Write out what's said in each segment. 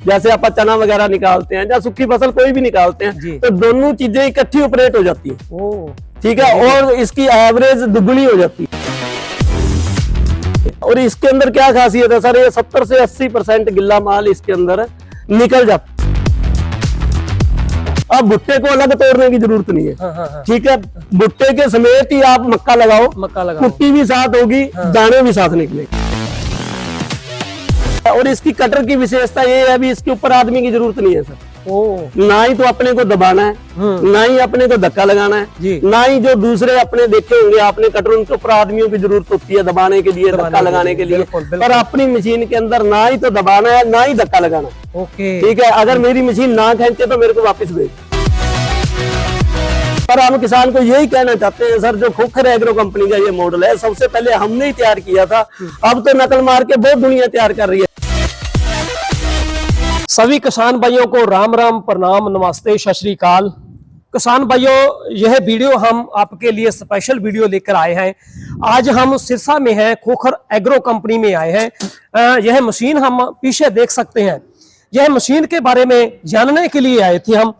जैसे आप चना वगैरह निकालते हैं या सूखी फसल कोई भी निकालते हैं तो दोनों चीजें इकट्ठी ऑपरेट हो जाती है। ठीक है, और इसकी एवरेज दुगनी हो जाती है। और इसके अंदर क्या खासियत है सर, ये 70 से 80% गिल्ला माल इसके अंदर निकल जाता है। अब भुट्टे को अलग तोड़ने की जरूरत नहीं है। ठीक है, भुट्टे के समेत ही आप मक्का लगाओ, कुट्टी भी साथ होगी, दाने भी साथ निकलेंगे। और इसकी कटर की विशेषता ये है अभी इसके ऊपर आदमी की जरूरत नहीं है सर। ना ही तो अपने को दबाना है, ना ही अपने को धक्का लगाना है, ना ही जो दूसरे अपने देखे होंगे आपने कटर, उनके ऊपर आदमियों की जरूरत होती है दबाने के लिए, धक्का लगाने के लिए। पर अपनी मशीन के अंदर ना ही तो दबाना है, ना ही धक्का लगाना है। ठीक है, अगर मेरी मशीन ना खींचे तो मेरे को वापस भेज। पर हम किसान को यही कहना चाहते हैं सर, जो खोखर एग्रो कंपनी का ये मॉडल है सबसे पहले हमने ही तैयार किया था, अब तो नकल मार के बहुत दुनिया तैयार कर रही है। सभी किसान भाइयों को राम राम, प्रणाम, नमस्ते, सत श्री अकाल। किसान भाइयों, यह वीडियो हम आपके लिए स्पेशल वीडियो लेकर आए हैं। आज हम सिरसा में हैं, खोखर एग्रो कंपनी में आए हैं। यह मशीन हम पीछे देख सकते हैं। यह मशीन के बारे में जानने के लिए आए थे हम।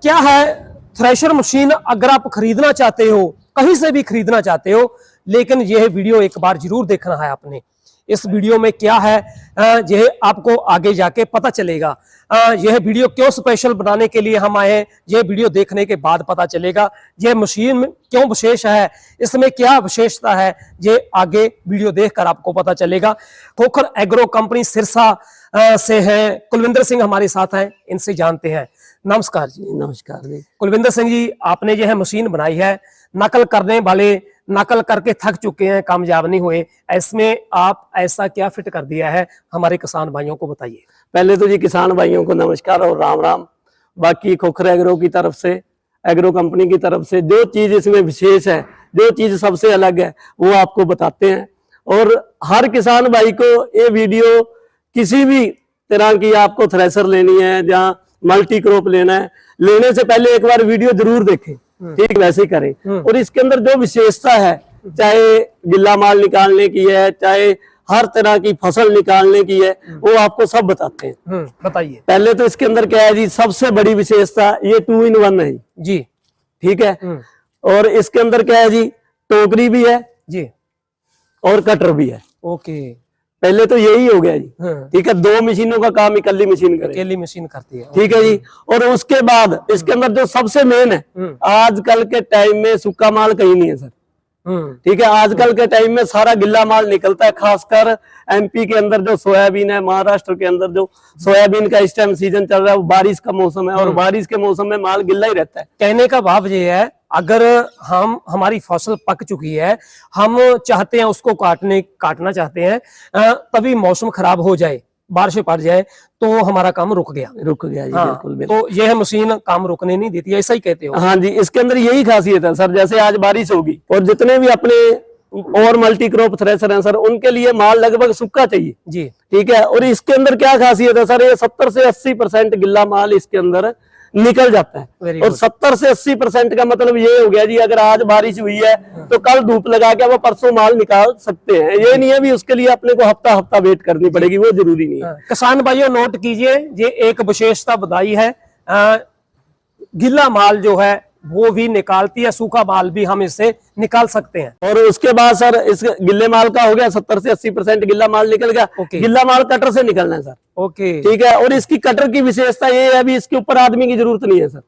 क्या है थ्रेशर मशीन, अगर आप खरीदना चाहते हो, कहीं से भी खरीदना चाहते हो, लेकिन यह वीडियो एक बार जरूर देखना है आपने। इस वीडियो में क्या है यह आपको आगे जाके पता चलेगा। यह वीडियो क्यों स्पेशल बनाने के लिए हम आए हैं, यह वीडियो देखने के बाद पता चलेगा। यह मशीन क्यों विशेष है, इसमें क्या विशेषता है, ये आगे वीडियो देखकर आपको पता चलेगा। खोखर एग्रो कंपनी सिरसा से है, कुलविंदर सिंह हमारे साथ हैं, इनसे जानते हैं। नमस्कार जी। नमस्कार जी। कुलविंदर सिंह जी, आपने यह मशीन बनाई है, नकल करने वाले नकल करके थक चुके हैं, कामयाब नहीं हुए, इसमें आप ऐसा क्या फिट कर दिया है, हमारे किसान भाइयों को बताइए। पहले तो जी किसान भाइयों को नमस्कार और राम राम। बाकी खोखर एग्रो की तरफ से, एग्रो कंपनी की तरफ से जो चीज इसमें विशेष है, जो चीज सबसे अलग है, वो आपको बताते हैं। और हर किसान भाई को ये वीडियो, किसी भी तरह की आपको थ्रेशर लेनी है या मल्टी क्रॉप लेना है, लेने से पहले एक बार वीडियो जरूर देखें। ठीक, वैसे करें। और इसके अंदर जो विशेषता है, चाहे गिल्ला माल निकालने की है, चाहे हर तरह की फसल निकालने की है, वो आपको सब बताते हैं। बताइए। पहले तो इसके अंदर क्या है जी, सबसे बड़ी विशेषता ये 2 in 1 है जी। ठीक है, और इसके अंदर क्या है जी, टोकरी भी है जी और कटर भी है। ओके, पहले तो यही हो गया जी। ठीक है, 2 मशीनों का काम इकल्ली मशीन करे, अकेली मशीन करती है। ठीक है जी। और उसके बाद इसके अंदर जो सबसे मेन है, आजकल के टाइम में सूखा माल कहीं नहीं है सर। ठीक है, आजकल के टाइम में सारा गिल्ला माल निकलता है, खासकर एमपी के अंदर जो सोयाबीन है, महाराष्ट्र के अंदर जो सोयाबीन का इस टाइम सीजन चल रहा है, वो बारिश का मौसम है, और बारिश के मौसम में माल गिल्ला ही रहता है। कहने का भाव ये है, अगर हमारी फसल पक चुकी है, हम चाहते हैं उसको काटना चाहते हैं, तभी मौसम खराब हो जाए, बारिश पड़ जाए, तो हमारा काम रुक गया जी। हाँ, बिल्कुल, बिल्कुल। तो यह मशीन काम रुकने नहीं देती, ऐसा ही कहते हो? हाँ जी, इसके अंदर यही खासियत है सर। जैसे आज बारिश होगी और जितने भी अपने और मल्टी क्रॉप थ्रेशर हैं सर, उनके लिए माल लगभग सूखा चाहिए जी। ठीक है, और इसके अंदर क्या खासियत है सर, ये 70 से 80% गिल्ला माल इसके अंदर निकल जाता है। और 70 से 80% का मतलब ये हो गया जी, अगर आज बारिश हुई है तो कल धूप लगा के वो परसों माल निकाल सकते हैं। ये नहीं है भी उसके लिए अपने को हफ्ता वेट करनी पड़ेगी, वो जरूरी नहीं है। किसान भाइयों नोट कीजिए, ये एक विशेषता बताई है। गिल्ला माल जो है वो भी निकालती है, सूखा माल भी हम इससे निकाल सकते हैं। और उसके बाद सर, इस गिल्ले माल का हो गया 70 से 80% गिल्ला माल निकल गया। गिल्ला माल कटर से निकलना है सर। ओके, ठीक है, और इसकी कटर की विशेषता ये है अभी इसके ऊपर आदमी की जरूरत नहीं है सर।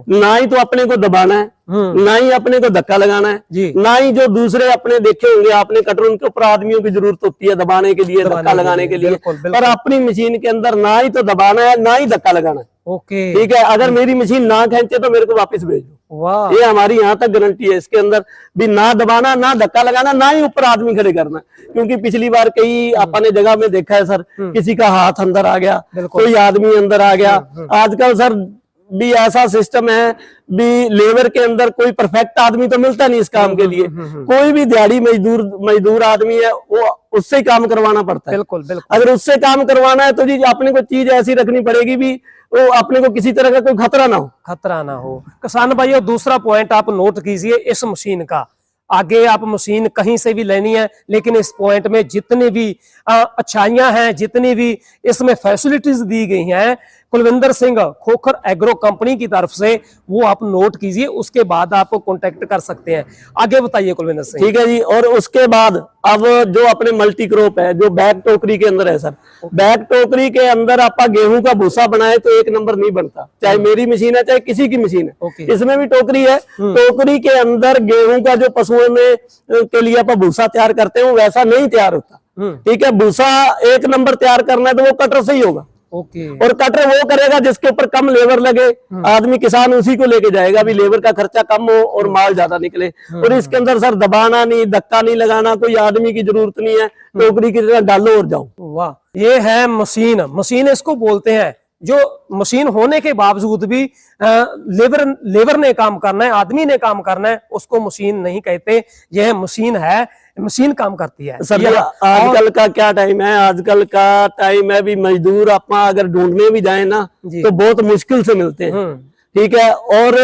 ना ही तो अपने को दबाना है, ना ही अपने को धक्का लगाना है, ना ही जो दूसरे अपने देखे होंगे आपने कटर, उनके ऊपर आदमियों की जरूरत होती है दबाने के लिए, धक्का लगाने के लिए। पर अपनी मशीन के अंदर ना ही तो दबाना है, ना ही धक्का लगाना है। ओके, ठीक है, अगर मेरी मशीन ना खींचे तो मेरे को वापस भेज दो। वाह, ये हमारी यहाँ तक गारंटी है। इसके अंदर भी ना दबाना, ना धक्का लगाना, ना ही ऊपर आदमी खड़े करना। क्योंकि पिछली बार कई अपने जगह में देखा है सर, किसी का हाथ अंदर आ गया, कोई आदमी अंदर आ गया। आजकल सर भी ऐसा सिस्टम है भी, लेबर के अंदर कोई परफेक्ट आदमी तो मिलता नहीं इस काम के लिए। कोई भी दिहाड़ी मजदूर आदमी है, वो उससे ही काम करवाना पड़ता है। बिल्कुल बिल्कुल। अगर उससे काम करवाना है तो जी अपने को चीज ऐसी रखनी पड़ेगी भी वो अपने को किसी तरह का कोई खतरा ना हो। किसान भाइयों दूसरा पॉइंट आप नोट कीजिए इस मशीन का। आगे आप मशीन कहीं से भी लेनी है, लेकिन इस पॉइंट में जितनी भी अच्छाइयां हैं, जितनी भी इसमें फैसिलिटीज दी गई हैं कुलविंदर सिंह खोखर एग्रो कंपनी की तरफ से, वो आप नोट कीजिए, उसके बाद आप कांटेक्ट कर सकते हैं। आगे बताइए कुलविंदर सिंह। ठीक है जी। और उसके बाद अब जो अपने मल्टी क्रॉप है, जो बैग टोकरी के अंदर है सर, बैग टोकरी के अंदर आप गेहूं का भूसा बनाए तो एक नंबर नहीं बनता, चाहे मेरी मशीन है चाहे किसी की मशीन है। इसमें भी टोकरी है, टोकरी के अंदर गेहूं का जो पशुओं में के लिए आप भूसा तैयार करते हैं वो वैसा नहीं तैयार होता। ठीक है, भूसा एक नंबर तैयार करना है तो वो कटर से ही होगा। और कटर वो करेगा जिसके ऊपर कम लेबर लगे, आदमी किसान उसी को लेके जाएगा, भी लेबर का खर्चा कम हो और माल ज्यादा निकले। और इसके अंदर सर दबाना नहीं, धक्का नहीं लगाना, कोई आदमी की जरूरत नहीं है, टोकरी की तरह डालो और जाओ। वाह, ये है मशीन। मशीन इसको बोलते हैं जो मशीन होने के बावजूद भी लेबर ने काम करना है, आदमी ने काम करना है, उसको मशीन नहीं कहते। यह मशीन है, मशीन काम करती है। सर आजकल का क्या टाइम है, आजकल का टाइम है भी मजदूर आप अगर ढूंढने भी जाए ना तो बहुत मुश्किल से मिलते हैं। ठीक है, और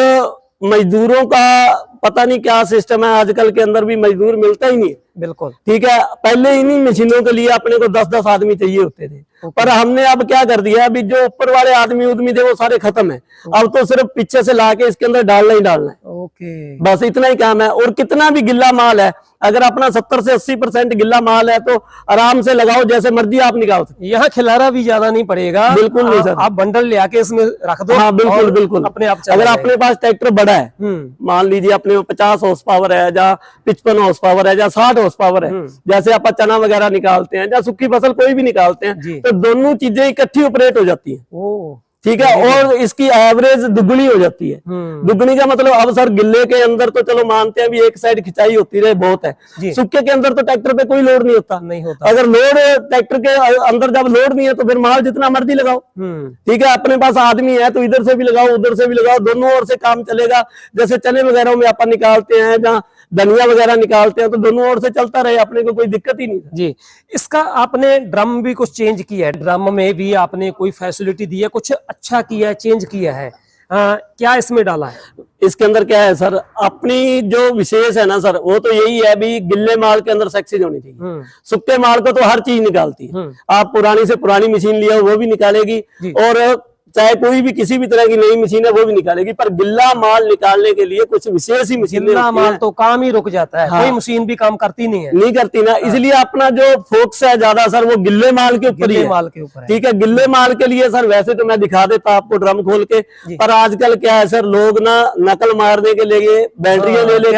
मजदूरों का पता नहीं क्या सिस्टम है, आजकल के अंदर भी मजदूर मिलता ही नहीं है। बिल्कुल ठीक है, पहले इन्हीं मशीनों के लिए अपने को 10-10 आदमी चाहिए होते थे, पर हमने अब क्या कर दिया, अभी जो ऊपर वाले आदमी उदमी थे वो सारे खत्म है। अब तो सिर्फ पीछे से लाके इसके अंदर डालना ही डालना है, बस इतना ही काम है। और कितना भी गिल्ला माल है, अगर अपना 70 से 80% गिल्ला माल है तो आराम से लगाओ, जैसे मर्जी आप निकाल सकते। यहाँ खिलारा भी ज्यादा नहीं पड़ेगा, बिल्कुल नहीं सर। आप बंडल ले आके इसमें रख दो। हाँ बिल्कुल बिल्कुल, अपने आप। अगर अपने पास ट्रैक्टर बड़ा है, मान लीजिए अपने 50 हॉर्स पावर है, या 55 हॉर्स पावर है, या 60 हॉर्स पावर है, जैसे आप चना वगैरह निकालते हैं या सूखी फसल कोई भी निकालते हैं, तो दोनों चीजें इकट्ठी ऑपरेट हो जाती है। ठीक है, और इसकी एवरेज दुगनी हो जाती है। दुगनी का मतलब अब सर गिल्ले के अंदर तो चलो मानते हैं भी एक साइड खिंचाई होती रहे बहुत है, सूखे के अंदर तो ट्रैक्टर पे कोई लोड नहीं होता। अगर लोड ट्रैक्टर के अंदर जब लोड नहीं है तो फिर माल जितना मर्जी लगाओ। ठीक है, अपने पास आदमी है तो इधर से भी लगाओ उधर से भी लगाओ, दोनों ओर से काम चलेगा। जैसे चने वगैरह में अपन निकालते हैं, जहाँ धनिया वगैरह निकालते हैं, तो दोनों ओर से चलता रहे, अपने को कोई दिक्कत ही नहीं जी। इसका आपने ड्रम भी कुछ चेंज किया है, ड्रम में भी आपने कोई फैसिलिटी दी है, कुछ अच्छा किया है, चेंज किया है, क्या इसमें डाला है? इसके अंदर क्या है सर, अपनी जो विशेष है ना सर, वो तो यही है भी गिल्ले माल के अंदर सक्सेस होनी चाहिए। सूखे माल को तो हर चीज निकालती है, आप पुरानी से पुरानी मशीन लिया वो भी निकालेगी, और चाहे कोई भी किसी भी तरह की नई मशीन है वो भी निकालेगी, पर गिल्ला माल निकालने के लिए कुछ विशेष ही मशीन। गिल्ला माल तो काम ही रुक जाता है। हाँ। कोई मशीन भी काम करती नहीं है, नहीं करती ना। हाँ। इसलिए अपना जो फोकस है ज्यादा सर वो गिल्ले माल के ऊपर ही है। माल के ऊपर। ठीक है, गिल्ले माल के लिए सर वैसे तो मैं दिखा देता आपको ड्रम खोल के, पर आजकल क्या है सर, लोग ना नकल मारने के लिए बैटरियां ले लेके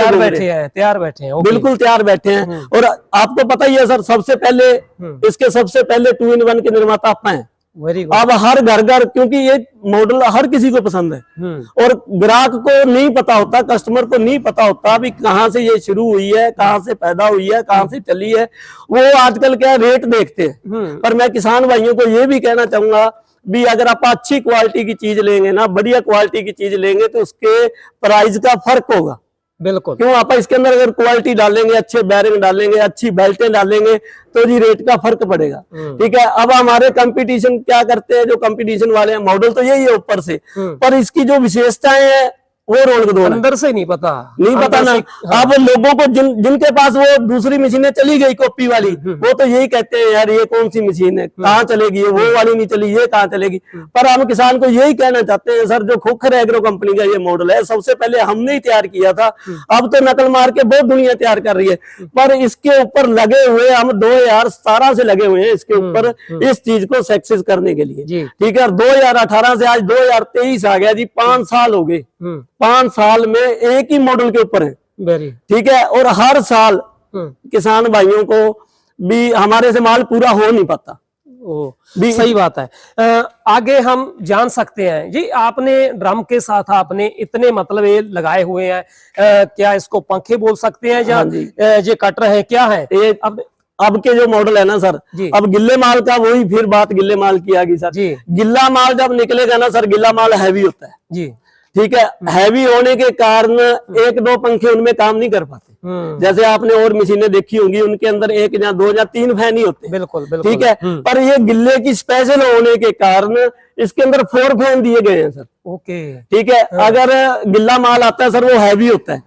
तैयार बैठे हैं, बिल्कुल तैयार बैठे हैं। और आपको पता ही है सर, सबसे पहले इसके सबसे पहले 2-in-1 के निर्माता आप हैं। अब हर घर घर, क्योंकि ये मॉडल हर किसी को पसंद है, और ग्राहक को नहीं पता होता, कस्टमर को नहीं पता होता अभी कहाँ से ये शुरू हुई है, कहाँ से पैदा हुई है, कहाँ से चली है। वो आजकल क्या रेट देखते हैं, पर मैं किसान भाइयों को ये भी कहना चाहूंगा भी अगर आप अच्छी क्वालिटी की चीज लेंगे ना, बढ़िया क्वालिटी की चीज लेंगे, तो उसके प्राइस का फर्क होगा। बिल्कुल, क्यों आप इसके अंदर अगर क्वालिटी डालेंगे, अच्छे बैरिंग डालेंगे, अच्छी बेल्टें डालेंगे, तो जी रेट का फर्क पड़ेगा। ठीक है, अब हमारे कंपटीशन क्या करते हैं, जो कंपटीशन वाले हैं, मॉडल तो यही है ऊपर से, पर इसकी जो विशेषताएं हैं वो रोड दो अंदर से नहीं पता ना। हाँ। अब लोगों को जिनके पास वो दूसरी मशीनें चली गई कॉपी वाली, वो तो यही कहते हैं यार ये कौन सी मशीन है, कहाँ चलेगी, वो वाली नहीं चली, ये कहाँ चलेगी। पर हम किसान को यही कहना चाहते हैं सर, जो खोखर एग्रो कंपनी का ये मॉडल है, सबसे पहले हमने ही तैयार किया था। अब तो नकल मार के बहुत दुनिया तैयार कर रही है, पर इसके ऊपर लगे हुए हम 2017 से लगे हुए हैं इसके ऊपर, इस चीज को सक्सेस करने के लिए। ठीक है, 2018 से आज 2023 आ गया जी, 5 साल हो गए। 5 साल में एक ही मॉडल के ऊपर है। ठीक है, और हर साल किसान भाइयों को भी हमारे से माल पूरा हो नहीं पाता। सही बात है। आगे हम जान सकते हैं जी, आपने ड्रम के साथ आपने इतने मतलब ये लगाए हुए हैं, क्या इसको पंखे बोल सकते हैं या ये कटर है, क्या है? अब के जो मॉडल है ना सर, अब गिल्ले माल का वही फिर बात गिल्ले माल की आ गई सर। गिल्ला माल जब निकलेगा ना सर, गिल्ला माल हैवी होता है जी। ठीक है, हैवी होने के कारण 1-2 पंखे उनमें काम नहीं कर पाते। जैसे आपने और मशीनें देखी होंगी, उनके अंदर 1 या 2 या 3 फैन ही होते हैं। बिल्कुल बिल्कुल। ठीक है, पर ये गिल्ले की स्पेशल होने के कारण इसके अंदर 4 फैन दिए गए हैं सर। ओके। ठीक है, अगर गिल्ला माल आता है सर वो हैवी होता है,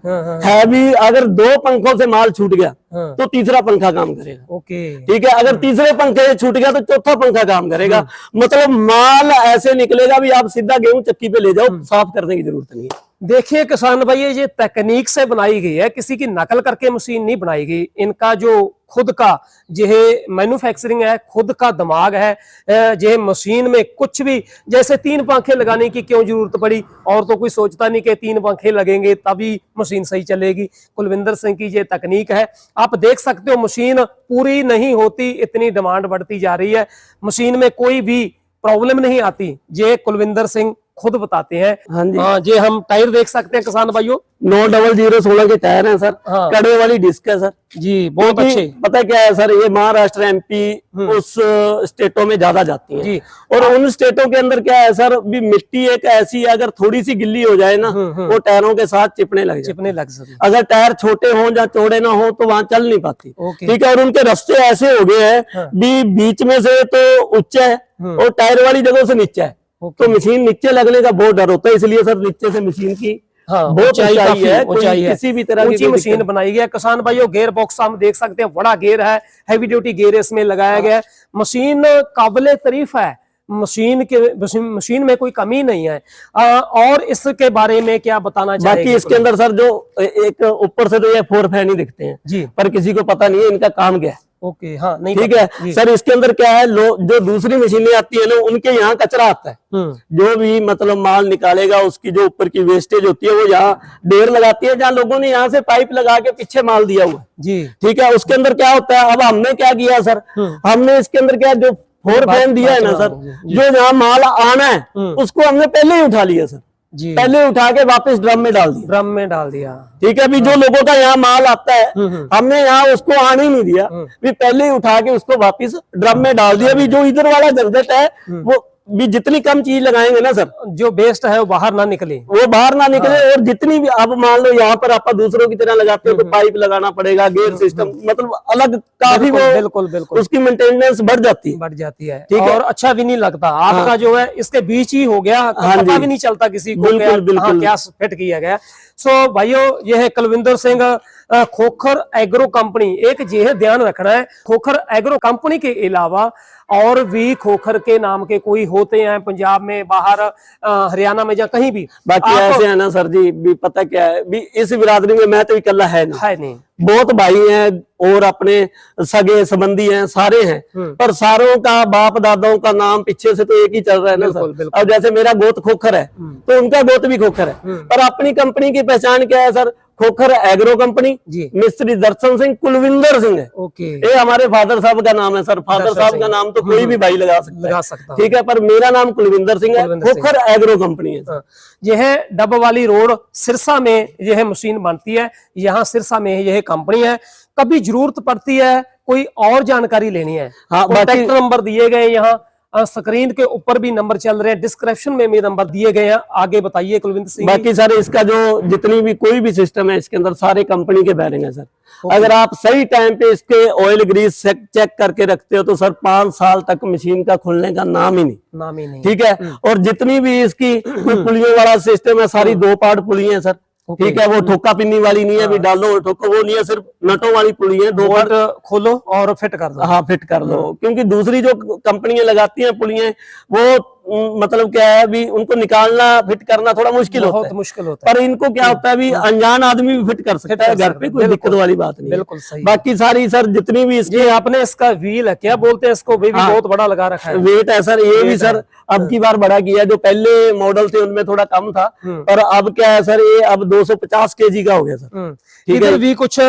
हैवी अगर 2 पंखों से माल छूट गया तो तीसरा पंखा काम करेगा। ओके। ठीक है, अगर तीसरे पंखे से छूट गया तो चौथा पंखा काम करेगा। मतलब माल ऐसे निकलेगा भी आप सीधा गेहूं चक्की पे ले जाओ, साफ करने की जरूरत नहीं है। देखिए किसान भाई, ये तकनीक से बनाई गई है, किसी की नकल करके मशीन नहीं बनाई गई। इनका जो खुद का यह मैन्युफैक्चरिंग है, खुद का दिमाग है। यह मशीन में कुछ भी, जैसे 3 पंखे लगाने की क्यों जरूरत पड़ी, और तो कोई सोचता नहीं कि 3 पंखे लगेंगे तभी मशीन सही चलेगी। कुलविंदर सिंह की ये तकनीक है। आप देख सकते हो मशीन पूरी नहीं होती, इतनी डिमांड बढ़ती जा रही है। मशीन में कोई भी प्रॉब्लम नहीं आती, ये कुलविंदर सिंह खुद बताते हैं। हाँ जी, ये हम टायर देख सकते हैं किसान भाइयों, 90016 के टायर हैं सर। हाँ। कड़े वाली डिस्क है सर जी, बहुत अच्छे। पता क्या है सर, ये महाराष्ट्र एमपी उस स्टेटों में ज्यादा जाती है जी। और उन स्टेटों के अंदर क्या है सर, भी मिट्टी एक ऐसी है, अगर थोड़ी सी गिल्ली हो जाए ना वो टायरों के साथ चिपने लग सकती। अगर टायर छोटे हों या चौड़े ना हो तो वहां चल नहीं पाती। ठीक है, और उनके रास्ते ऐसे हो गए हैं भी बीच में से तो ऊंचा है और टायर वाली जगह से नीचे है, तो मशीन नीचे लगने का बहुत डर होता है। इसलिए सर नीचे से मशीन की बहुत ऊंचाई है, किसी भी तरह की मशीन बनाई गई है। किसान भाइयों, गेयर बॉक्स हम देख सकते हैं, बड़ा गेयर है, हैवी ड्यूटी गेयर इसमें लगाया गया है। मशीन काबिले तारीफ है, मशीन में कोई कमी नहीं है। और इसके बारे में क्या बताना चाहिए? बाकी इसके अंदर सर जो एक ऊपर से तो ये 4 फैन ही दिखते हैं जी, पर किसी को पता नहीं है इनका काम क्या है। ओके, हाँ, नहीं, ठीक है सर। इसके अंदर क्या है, जो दूसरी मशीनें आती है ना, उनके यहाँ कचरा आता है, जो भी मतलब माल निकालेगा उसकी जो ऊपर की वेस्टेज होती है वो यहाँ ढेर लगाती है, जहाँ लोगों ने यहाँ से पाइप लगा के पीछे माल दिया हुआ जी। ठीक है, उसके अंदर क्या होता है, अब हमने क्या किया सर, हमने इसके अंदर क्या जो 4 फैन दिया है ना सर, जो यहाँ माल आना है उसको हमने पहले ही उठा लिया सर जी, पहले उठा के वापस ड्रम में डाल दिया। ठीक है, अभी जो लोगों का यहाँ माल आता है हमने यहाँ उसको आने ही नहीं दिया, भी पहले ही उठा के उसको वापस ड्रम में डाल दिया। अभी जो इधर वाला झंझट है वो भी जितनी कम चीज लगाएंगे ना सर, जो बेस्ट है वो बाहर ना निकले, और जितनी भी अब मान लो यहाँ पर आप दूसरों की तरह लगाते हो तो पाइप लगाना पड़ेगा, गेयर सिस्टम मतलब अलग काफी, बिल्कुल उसकी मेंटेनेंस बढ़ जाती है। ठीक है, और अच्छा भी नहीं लगता। आपका जो है इसके बीच ही हो गया, पता भी नहीं चलता किसी को क्या फिट किया गया। सो भाइयों, ये है कुलविंदर सिंह, खोखर एग्रो कंपनी। एक ये ध्यान रखना है, खोखर एग्रो कंपनी के अलावा और भी खोखर के नाम के कोई होते हैं पंजाब में, बाहर हरियाणा में, या कहीं भी। बाकी ऐसे है ना सर जी, भी पता क्या है, भी इस बिरादरी में मैं तो इकल्ला है नहीं, बहुत भाई हैं और अपने सगे संबंधी हैं, सारे हैं, पर सारों का बाप दादाओं का नाम पीछे से तो एक ही चल रहा है ना सर। अब जैसे मेरा गोत खोखर है तो उनका गोत भी खोखर है, पर अपनी कंपनी की पहचान क्या है सर, खोखर एग्रो कंपनी, मिस्त्री दर्शन सिंह, कुलविंदर सिंह है। ये हमारे फादर साहब का नाम है सर। फादर साहब का नाम तो कोई भी भाई लगा सकता है, ठीक है, पर मेरा नाम कुलविंदर सिंह है, खोखर एग्रो कंपनी है। यह डब वाली रोड सिरसा में यह मशीन बनती है, यहाँ सिरसा में यह कंपनी है। कभी जरूरत पड़ती है, कोई और जानकारी लेनी है, कॉन्टैक्ट नंबर दिए गए यहाँ स्क्रीन के ऊपर भी नंबर चल रहे हैं, डिस्क्रिप्शन में भी नंबर दिए गए हैं। आगे बताइए कुलविंदर सिंह। बाकी सर इसका जो जितनी भी कोई भी सिस्टम है इसके अंदर सारे कंपनी के बैरिंग है सर। अगर आप सही टाइम पे इसके ऑयल ग्रीस चेक करके रखते हो तो सर 5 साल तक मशीन का खुलने का नाम ही नहीं। ठीक है, और जितनी भी इसकी पुलियों वाला सिस्टम है सारी 2 पार्ट पुलियां है सर। ठीक है, वो ठोका पिन्नी वाली नहीं है, अभी डालो ठोको वो नहीं है, सिर्फ नटों वाली पुली है, 2 पार्ट खोलो और फिट कर दो। हाँ, फिट कर दो, क्योंकि दूसरी जो कंपनियां लगाती हैं पुलियां वो मतलब क्या है, अभी उनको निकालना फिट करना थोड़ा मुश्किल होता है, पर इनको क्या होता है, अभी अनजान आदमी भी फिट कर सकता है घर पे, कोई दिक्कत वाली बात नहीं। बिल्कुल सही। बाकी सारी सर जितनी भी इसकी आपने इसका व्हील है, क्या बोलते हैं इसको, भी बहुत बड़ा लगा रखा है, वेट है सर, ये भी सर अब की बार बड़ा किया। जो पहले मॉडल थे उनमें थोड़ा कम था, पर अब क्या है सर, ये अब 250 केजी का हो गया सर। इधर भी कुछ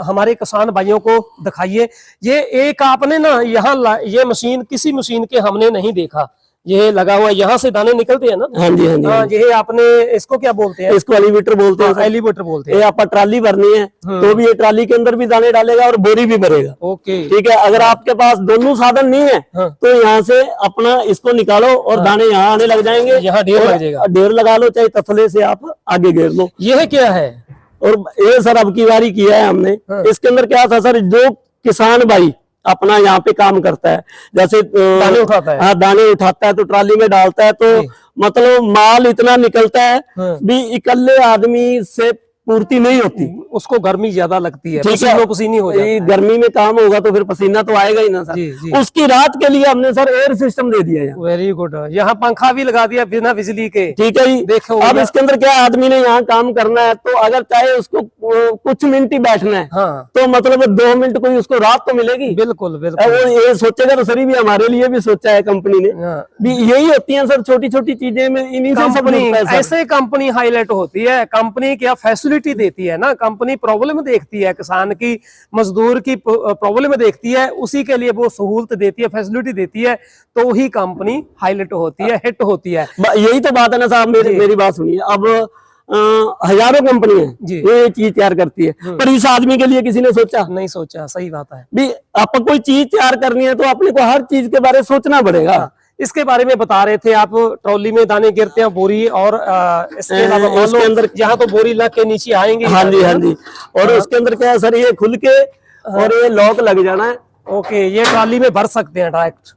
हमारे किसान भाइयों को दिखाइए। ये एक आपने ना यहाँ ये मशीन, किसी मशीन के हमने नहीं देखा, ये लगा हुआ, यहाँ से दाने निकलते हैं ना। हाँ जी, हाँ जी। ये आपने इसको क्या बोलते हैं? इसको एलिवेटर बोलते हैं। एलिवेटर बोलते हैं। ये आप ट्राली भरनी है तो भी ये ट्राली के अंदर भी दाने डालेगा और बोरी भी भरेगा। ओके, ठीक है, अगर आपके पास दोनों साधन नहीं है तो यहाँ से अपना इसको निकालो और दाने यहाँ आने लग जाएंगे, यहाँ ढेर लग जाएगा। ढेर लगा लो, चाहे तसले से आप आगे घेर लो। यह क्या है? और ये सर अब की बारी किया है हमने। इसके अंदर क्या था सर, जो किसान भाई अपना यहाँ पे काम करता है, जैसे दाने उठाता है, हाँ दाने उठाता है तो ट्राली में डालता है, तो मतलब माल इतना निकलता है भी इकल्ले आदमी से पूर्ति नहीं होती, उसको गर्मी ज्यादा लगती है, ठीक है, पसीनी हो जाता है। गर्मी में काम होगा तो फिर पसीना तो आएगा ही ना सर। जी, जी। उसकी रात के लिए हमने सर एयर सिस्टम दे दिया यहाँ। वेरी गुड, यहाँ पंखा भी लगा दिया बिना बिजली के, ठीक है जी। देखो अब इसके अंदर क्या आदमी ने यहाँ काम करना है तो अगर चाहे उसको कुछ मिनट ही बैठना है, हाँ, तो मतलब 2 मिनट कोई उसको रात तो मिलेगी। बिल्कुल वो बिल्कुल, ये सोचेगा तो सर भी हमारे लिए भी सोचा है कंपनी ने हाँ। भी, यही होती है सर छोटी छोटी चीजें में, इन्हीं से सब कंपनी मिलता है सर। ऐसे कंपनी हाईलाइट होती है, कंपनी क्या फैसिलिटी देती है ना, कंपनी प्रॉब्लम देखती है, किसान की मजदूर की प्रॉब्लम देखती है, उसी के लिए वो सहूलत देती है, फैसिलिटी देती है, तो वही कंपनी हाईलाइट होती है, हिट होती है। यही तो बात है ना साहब, मेरी बात सुनिए। अब हजारों कंपनी है ये चीज तैयार करती है, पर इस आदमी के लिए किसी ने सोचा नहीं, सोचा, सही बात है। भी आपको कोई चीज तैयार करनी है तो अपने को हर चीज के बारे में सोचना पड़ेगा। इसके बारे में बता रहे थे आप, ट्रॉली में दाने गिरते हैं, बोरी, और इसके अलावा मान लो अंदर यहाँ तो बोरी लग के नीचे आएंगे। हाँ जी, हाँ जी। और उसके अंदर क्या है सर, ये खुल के और ये लॉक लग जाना है। ओके, ये ट्रॉली में भर सकते हैं डायरेक्ट,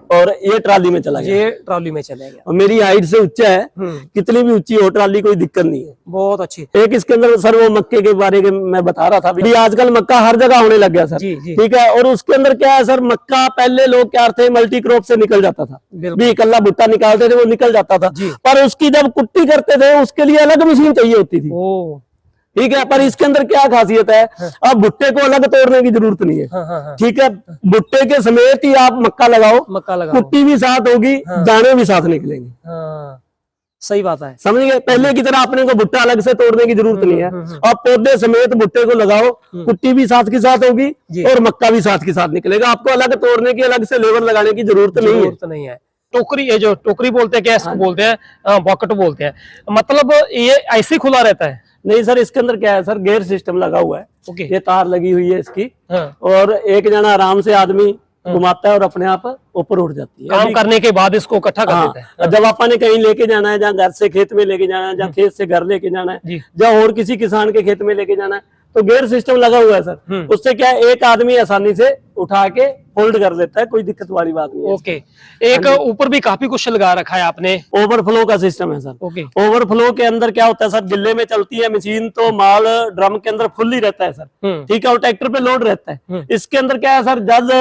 और ये ट्राली में चला गया, ये ट्रॉली में चले गया। और मेरी हाइट से ऊंचा है, कितनी भी ऊंची हो ट्राली कोई दिक्कत नहीं है। बहुत अच्छी। एक इसके अंदर सर वो मक्के के बारे में मैं बता रहा था भी, आजकल मक्का हर जगह होने लग गया सर। जी, जी। ठीक है, और उसके अंदर क्या है सर, मक्का पहले लोग क्या थे, मल्टी क्रॉप से निकल जाता था, भी इकल्ला भुट्टा निकालते थे वो निकल जाता था, पर उसकी जब कुट्टी करते थे उसके लिए अलग मशीन चाहिए होती थी। ठीक है, पर इसके अंदर क्या खासियत है, अब भुट्टे को अलग तोड़ने की जरूरत नहीं है। ठीक है, भुट्टे के समेत ही आप मक्का लगाओ, कुट्टी भी साथ होगी, दाने भी साथ निकलेंगे। सही बात है, समझ गए। पहले की तरह अपने को भुट्टा अलग से तोड़ने की जरूरत नहीं है, अब पौधे समेत भुट्टे को लगाओ, कुट्टी भी साथ के साथ होगी और मक्का भी साथ के साथ निकलेगा। आपको अलग तोड़ने की, अलग से लेबर लगाने की जरूरत नहीं है। टोकरी, ये जो टोकरी बोलते हैं, क्या इसको बोलते हैं, बॉकेट बोलते हैं, मतलब ये ऐसे खुला रहता है? नहीं सर, इसके अंदर क्या है सर, गेयर सिस्टम लगा हुआ है। ये तार लगी हुई है इसकी, और एक जना आराम से आदमी घुमाता है और अपने आप ऊपर उठ जाती है। काम करने के बाद इसको इकट्ठा कर देते हैं। जब अपन ने कहीं लेके जाना है, जहाँ घर से खेत में लेके जाना है, जहाँ खेत से घर लेके जाना है, जहाँ और किसी किसान के खेत में लेके जाना है, तो गेयर सिस्टम लगा हुआ है सर। उससे क्या है, एक आदमी आसानी से उठा के फोल्ड कर लेता है, कोई दिक्कत वाली बात नहीं है। ओके, एक ऊपर भी काफी कुछ लगा रखा है आपने, ओवरफ्लो का सिस्टम है सर। ओके, ओवरफ्लो के अंदर क्या होता है सर, गिल्ले में चलती है मशीन तो माल ड्रम के अंदर फुल ही रहता है सर। ठीक है, और ट्रैक्टर पे लोड रहता है। इसके अंदर क्या है सर, जब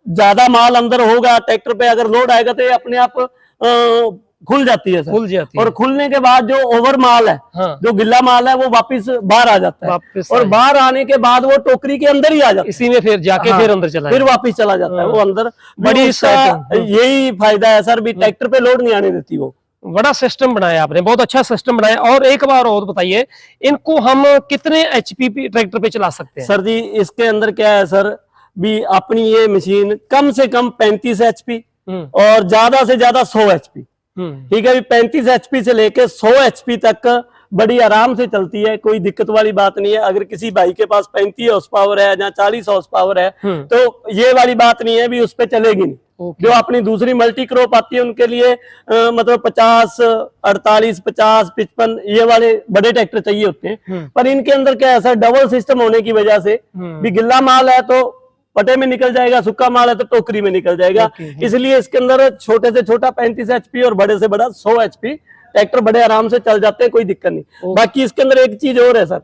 ज्यादा माल अंदर होगा ट्रैक्टर पे, अगर लोड आएगा तो ये अपने आप खुल जाती है सर। खुल जाती है, और खुलने के बाद जो ओवर माल है, जो गिल्ला माल है, वो वापस बाहर आ जाता है, और बाहर आने के बाद वो टोकरी के अंदर ही आ जाता है, इसी में फिर जाके फिर अंदर चला, फिर वापस चला जाता है वो अंदर। बड़ी यही फायदा है सर, भी ट्रैक्टर पे लोड नहीं आने देती वो। बड़ा सिस्टम बनाया आपने, बहुत अच्छा सिस्टम बनाया। और एक बार और बताइए, इनको हम कितने HP ट्रैक्टर पे चला सकते हैं? सर जी, इसके अंदर क्या है सर, भी अपनी ये मशीन कम से कम 35 HP और ज्यादा से ज्यादा 100 HP। ठीक है, 35 HP से लेके 100 HP तक बड़ी आराम से चलती है, कोई दिक्कत वाली बात नहीं है। अगर किसी भाई के पास 35 हॉर्स पावर है या 40 हॉर्स पावर है, तो ये वाली बात नहीं है भी उस पर चलेगी नहीं। जो अपनी दूसरी मल्टी क्रॉप आती है उनके लिए मतलब 50, 48, 50, 55 ये वाले बड़े ट्रैक्टर चाहिए होते हैं। पर इनके अंदर क्या है सर, डबल सिस्टम होने की वजह से भी गिल्ला माल है तो पटे में निकल जाएगा, सूखा माल है तो टोकरी में निकल जाएगा। इसलिए इसके अंदर छोटे से छोटा 35 HP और बड़े से बड़ा 100 HP ट्रैक्टर बड़े आराम से चल जाते हैं, कोई दिक्कत नहीं। बाकी इसके अंदर एक चीज और है सर,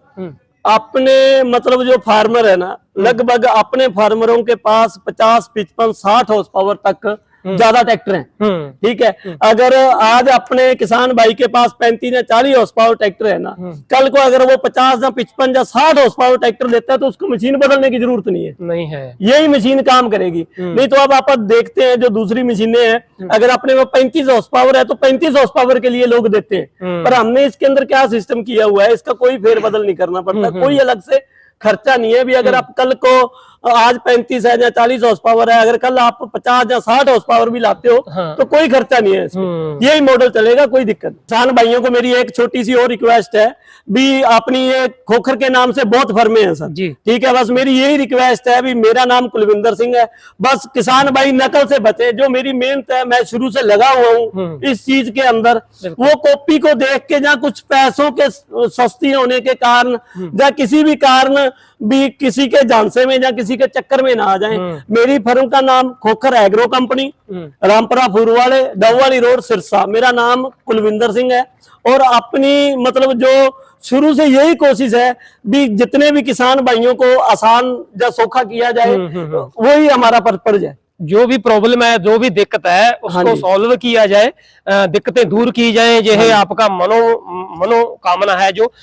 अपने मतलब जो फार्मर है ना, लगभग अपने फार्मरों के पास 50, 55, 60 हॉर्स पावर तक ज्यादा ट्रैक्टर हैं। ठीक है, अगर आज अपने किसान भाई के पास 35 या 40 हॉर्स पावर ट्रैक्टर है ना, कल को अगर वो 50 या 55 या 60 हॉर्स पावर ट्रैक्टर लेता है तो उसको मशीन बदलने की जरूरत नहीं है, यही मशीन काम करेगी। नहीं तो अब आप देखते हैं जो दूसरी मशीनें हैं, अगर अपने में 35 हॉर्स पावर है तो 35 हॉर्स पावर के लिए लोग देते हैं, पर हमने इसके अंदर क्या सिस्टम किया हुआ है, इसका कोई फेरबदल नहीं करना पड़ता, कोई अलग से खर्चा नहीं है। भी अगर आप कल को आज 35 है या 40 हॉर्स पावर है, अगर कल आप 50 या 60 हॉर्स पावर भी लाते हो हाँ। तो कोई खर्चा नहीं है इसमें, यही मॉडल चलेगा, कोई दिक्कत नहीं। किसान भाइयों को मेरी एक छोटी सी और रिक्वेस्ट है भी, अपनी ये खोखर के नाम से बहुत फर्मे हैं सर जी। ठीक है, बस मेरी यही रिक्वेस्ट है भी, मेरा नाम कुलविंदर सिंह है, बस किसान भाई नकल से बचे। जो मेरी मेहनत है, मैं शुरू से लगा हुआ हूँ इस चीज के अंदर, वो कॉपी को देख के या कुछ पैसों के सस्ती होने के कारण या किसी भी कारण भी किसी के झांसे में या किसी के चक्कर में ना आ जाएं। मेरी फर्म का नाम Khokhar agro company, Rampura Phurwale, Dabwali road, Sirsa. मेरा नाम कुलविंदर सिंह है और अपनी मतलब जो शुरू से यही कोशिश है भी, जितने भी किसान भाइयों को आसान या सौखा किया जाए, वही हमारा पर्पज है। जो भी प्रॉब्लम है, जो भी दिक्कत है, उसको सॉल्व किया जाए, दिक्कतें दूर की जाए, यह आपका मनोकामना है। जो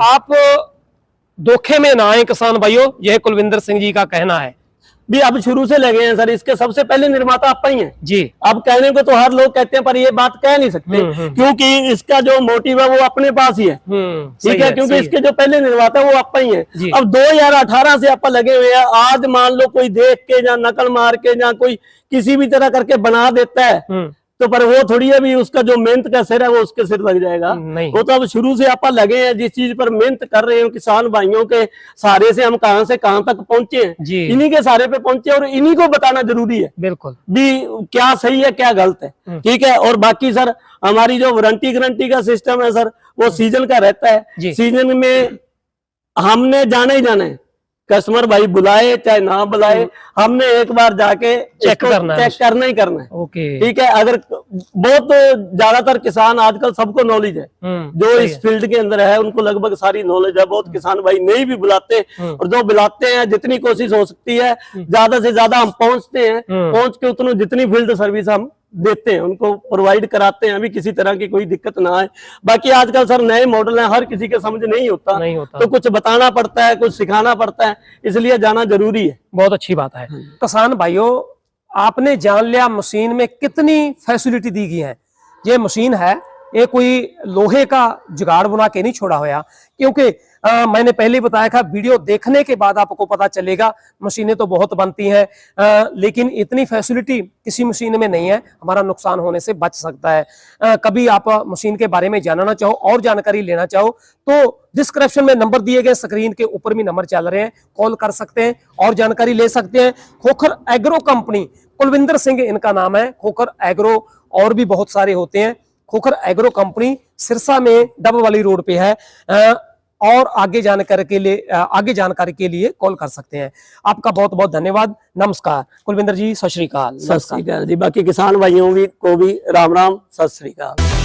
आप धोखे में ना आए किसान भाइयों, यह कुलविंदर सिंह जी का कहना है। भी अब शुरू से लगे हैं सर, इसके सबसे पहले निर्माता आप ही हैं जी। अब कहने को तो हर लोग कहते हैं, पर ये बात कह नहीं सकते क्योंकि इसका जो मोटिव है वो अपने पास ही है, ठीक है, क्योंकि इसके जो पहले निर्माता है वो आप ही है। अब 2018 से आप लगे हुए हैं। आज मान लो कोई देख के या नकल मार के या कोई किसी भी तरह करके बना देता है तो पर वो थोड़ी है भी, उसका जो मेहनत का सिर है वो उसके सिर लग जाएगा। वो तो अब शुरू से आप लगे हैं, जिस चीज पर मेहनत कर रहे हैं, किसान भाइयों के सहारे से हम कहां से कहां तक पहुंचे हैं, इन्हीं के सहारे पे पहुंचे और इन्हीं को बताना जरूरी है बिल्कुल भी, क्या सही है क्या गलत है, ठीक है। और बाकी सर हमारी जो वारंटी गारंटी का सिस्टम है सर, वो सीजन का रहता है। सीजन में हमने जाना ही जाना है, कस्टमर भाई बुलाए चाहे ना बुलाए, हमने एक बार जाके चेक करना ही करना है। ओके, ठीक है। अगर बहुत ज्यादातर किसान आजकल सबको नॉलेज है, जो इस फील्ड के अंदर है उनको लगभग सारी नॉलेज है। बहुत किसान भाई नहीं भी बुलाते, और जो बुलाते हैं जितनी कोशिश हो सकती है ज्यादा से ज्यादा हम पहुंचते हैं, पहुंच के उतनी जितनी फील्ड सर्विस हम देते हैं उनको प्रोवाइड कराते हैं, अभी किसी तरह की कोई दिक्कत ना आए। बाकी आजकल सर नए मॉडल हैं, हर किसी के समझ नहीं होता तो कुछ बताना पड़ता है, कुछ सिखाना पड़ता है, इसलिए जाना जरूरी है। बहुत अच्छी बात है। किसान भाइयों, आपने जान लिया मशीन में कितनी फैसिलिटी दी गई है। ये मशीन है, ये कोई लोहे का जुगाड़ बना के नहीं छोड़ा हुआ, क्योंकि मैंने पहले बताया था, वीडियो देखने के बाद आपको पता चलेगा मशीनें तो बहुत बनती हैं, लेकिन इतनी फैसिलिटी किसी मशीन में नहीं है, हमारा नुकसान होने से बच सकता है। कभी आप मशीन के बारे में जानना चाहो और जानकारी लेना चाहो तो डिस्क्रिप्शन में नंबर दिए गए, स्क्रीन के ऊपर भी नंबर चल रहे हैं, कॉल कर सकते हैं और जानकारी ले सकते हैं। खोखर एग्रो कंपनी, कुलविंदर सिंह इनका नाम है। खोखर एग्रो और भी बहुत सारे होते हैं। खोखर एग्रो कंपनी सिरसा में डबवाली रोड पे है, और आगे जानकारी के लिए कॉल कर सकते हैं। आपका बहुत बहुत धन्यवाद। नमस्कार कुलविंदर जी, सत श्री अकाल। सत श्री अकाल जी। बाकी किसान भाइयों को भी राम राम, सत श्री अकाल।